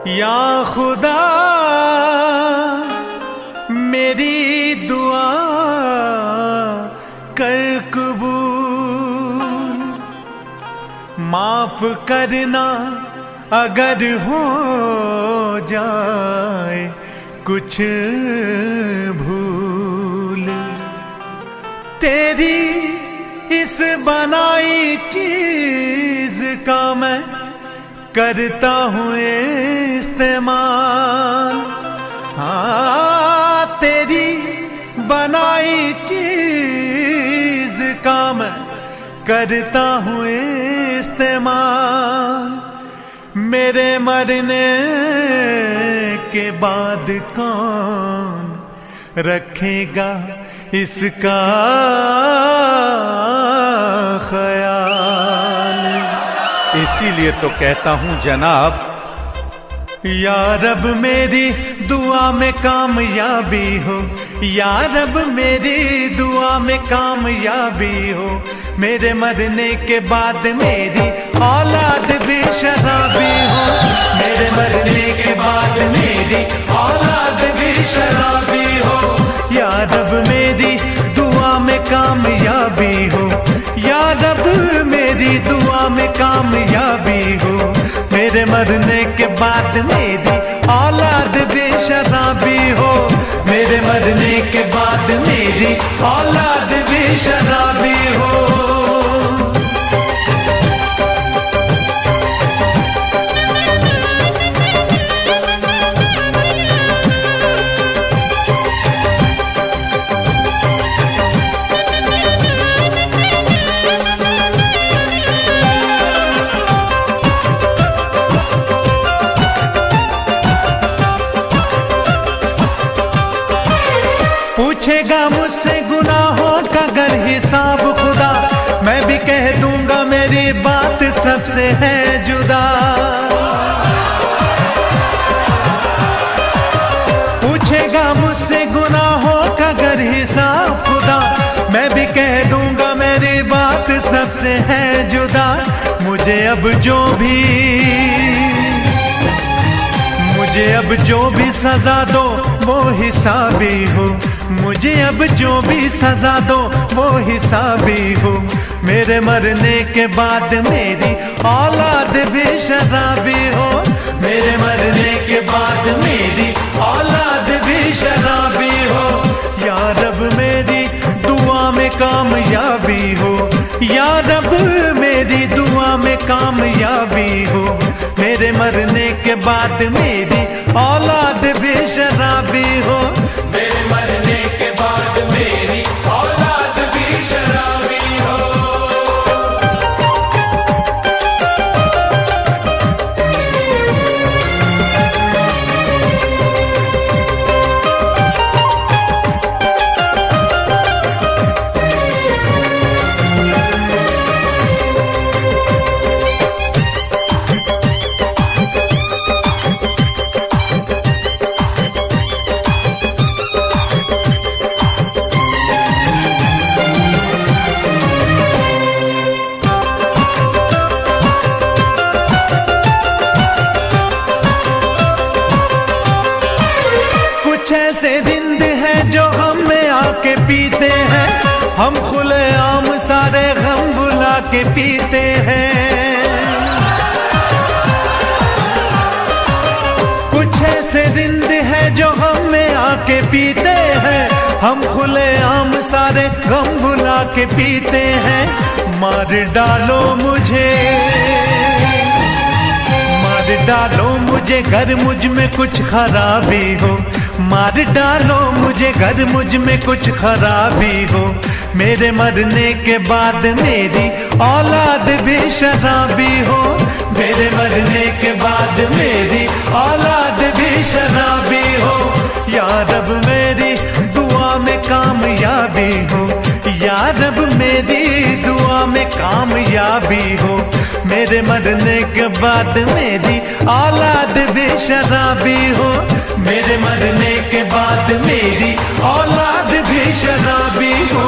या खुदा मेरी दुआ कर कबूल, माफ करना अगर हो जाए कुछ भूल। तेरी इस बनाई चीज का मैं करता हूँ इस्तेमाल। हाँ, तेरी बनाई चीज का मैं करता हूँ इस्तेमाल। मेरे मरने के बाद कौन रखेगा इसका ख्याल। इसीलिए तो कहता हूं जनाब, या रब मेरी दुआ में कामयाबी हो, या रब मेरी दुआ में कामयाबी हो। मेरे मरने के बाद मेरी औलाद भी शराबी हो, मेरे मरने के बाद मेरी औलाद भी शराबी हो। या रब मेरी दुआ में कामयाबी हो, या रब मेरी दुआ में कामयाबी हो। मेरे मरने के बाद मेरी औलाद भी शराबी हो, मेरे मरने के बाद मेरी औलाद भी शराबी हो। पूछेगा मुझसे गुनाहों का अगर हिसाब खुदा, मैं भी कह दूंगा मेरी बात सबसे है जुदा। पूछेगा मुझसे गुनाहों का अगर हिसाब खुदा, मैं भी कह दूंगा मेरी बात सबसे है जुदा। मुझे अब जो भी सजा दो वो हिसाबी हो, मुझे अब जो भी सजा दो वो हिसाबी हो। मेरे मरने के बाद मेरी औलाद भी शराबी हो, मेरे मरने के बाद मेरी औलाद भी शराबी हो। या रब मेरी दुआ में कामयाबी हो, या रब मेरी दुआ में कामयाबी हो। मेरे मरने के बाद मेरी औलाद भी शराबी हो, मेरे मरने के बाद मेरी औलाद भी शराबी हो। ऐसे जिंद है जो हम में आके पीते हैं, हम खुले आम सारे गम भुला के पीते हैं। कुछ ऐसे जिंद है जो हम में आके पीते हैं, हम खुले आम सारे गम भुला के पीते हैं। मार डालो मुझे घर मुझ में कुछ खराबी हो, मार डालो मुझे घर मुझ में कुछ खराबी हो। मेरे मरने के बाद मेरी औलाद भी शराबी हो, मेरे मरने के बाद मेरी औलाद भी शराबी हो। या रब मेरी दुआ में कामयाबी हो, या रब मेरी दुआ में कामयाबी हो। मेरे मरने के बाद मेरी औलाद भी शराबी हो, मेरे मरने के बाद मेरी औलाद भी शराबी हो।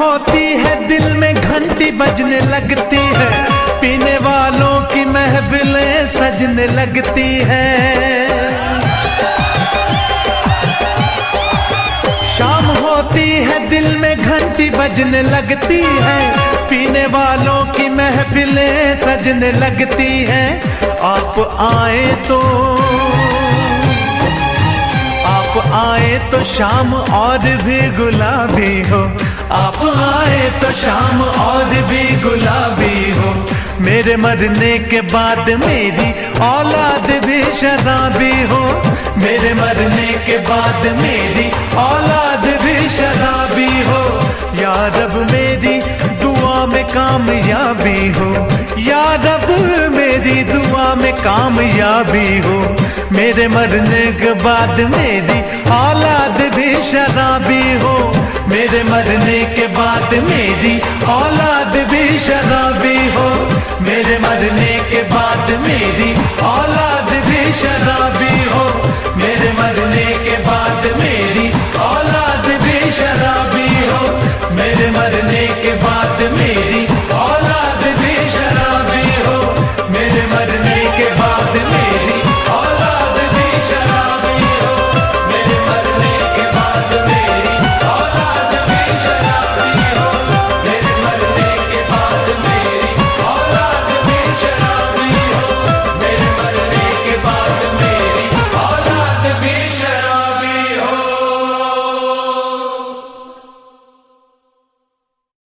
होती है दिल में घंटी बजने लगती है, पीने वालों की महफिलें सजने लगती है। शाम होती है दिल में घंटी बजने लगती है, पीने वालों की महफिलें सजने लगती हैं। आप आए तो शाम और भी गुलाबी हो, आप आए तो शाम और भी गुलाबी हो। मेरे मरने के बाद मेरी औलाद भी शराबी हो, मेरे मरने के बाद मेरी औलाद भी शराबी हो। या रब मेरी दुआ में कामयाबी हो, या रब मेरी दुआ में कामयाबी हो। मेरे मरने के बाद मेरी औलाद भी शराबी हो, मेरे मरने के बाद मेरी औलाद भी शराबी हो, मेरे मरने के